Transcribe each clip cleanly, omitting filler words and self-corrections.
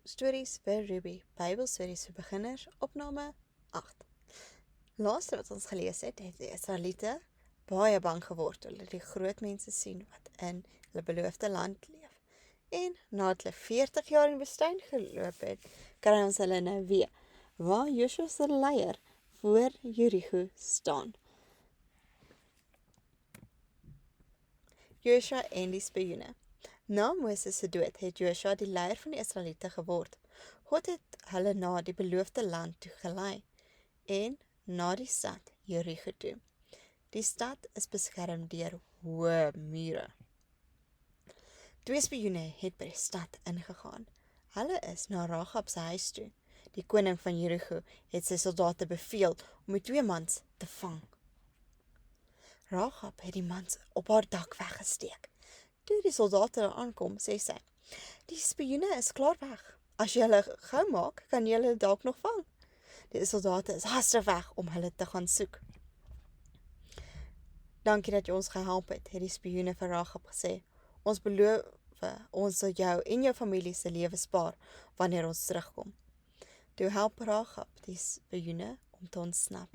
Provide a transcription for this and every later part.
Stories vir Ruby, Bybelstories vir beginners, opname 8. Laaste wat ons gelees het die Israeliete baie bang geword toe hulle die groot mense sien wat in hulle beloofde land leef. En nadat hulle 40 jaar in die woestyn geloop het, kry ons hulle nou weer, waar Joshua se leier voor Jericho staan. Joshua en die spioene. Na Moses se dood het Joshua die leier van die Israeliete geword. God het hulle na die beloofde land toe gelei en na die stad Jericho toe. Die stad is beskerm deur hoë mure. 2 spioene het by die stad ingegaan. Hulle is na Rahab se huis toe. Die koning van Jericho het sy soldate beveel om die 2 mans te vang. Rahab het die mans op haar dak weggesteek. Toe die soldate daar aankom, sê sy, die spioene is klaar weg. As jy hulle gou maak, kan jy hulle dalk nog vang. Die soldate is hastig weg om hulle te gaan soek. Dankie dat jy ons gehelp het die spioene vir Rahab gesê. Ons beloof, ons sal jou en jou familie se lewe spaar wanneer ons terugkom. Toe help Rahab die spioene om te ontsnap.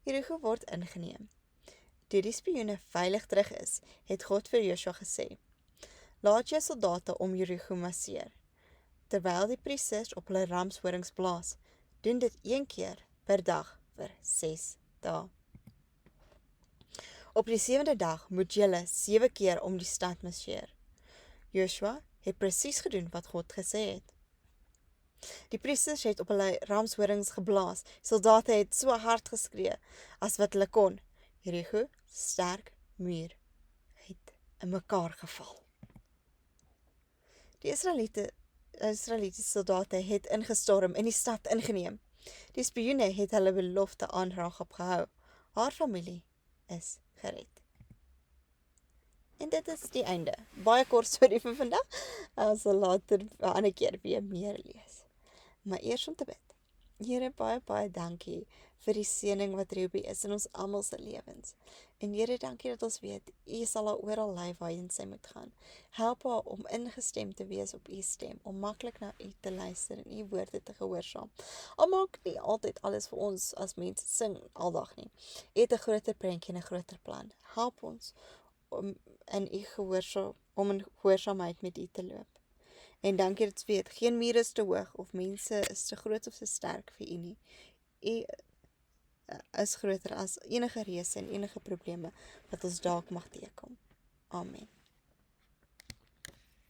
Jericho word ingeneem. Toe die spioene veilig terug is, het God vir Joshua gesê, laat jou soldate om Jericho masseer. Terwyl die priesters op hulle ramshorings blaas, doen dit 1 keer per dag vir 6 dae. Op die 7de dag moet julle 7 keer om die stad marseer. Joshua het presies gedoen wat God gesê het. Die priesters het op hulle ramshorings geblaas. Soldate het so hard geskree as wat hulle kon. Jericho, sterk muur, het in mekaar geval. Die Israelitiese soldate het ingestorm en die stad ingeneem. Die spioene het hulle belofte aan Rahab gehou. Haar familie is gered. En dit is die einde. Baie kort storie vir vandag. Ons sal later 'n ander keer weer meer lees. Maar eers om te bid. Here, baie dankie vir die seëning wat Ruby is in ons almal se lewens. En Here, dankie dat ons weet, U sal haar oral lei waarheen sy moet gaan. Help haar om ingestem te wees op U stem, om maklik na U te luister en U woorde te gehoorsaam. Al maak nie altyd alles vir ons as mense sing aldag nie. U het 'n groter prentjie en 'n groter plan. Help ons om in gehoorsaamheid met U te loop. En dankie dat ons weet, geen muur is te hoog of mense is te groot of te sterk vir U nie. U is groter as enige reëse en enige probleme wat ons dalk mag teekom. Amen.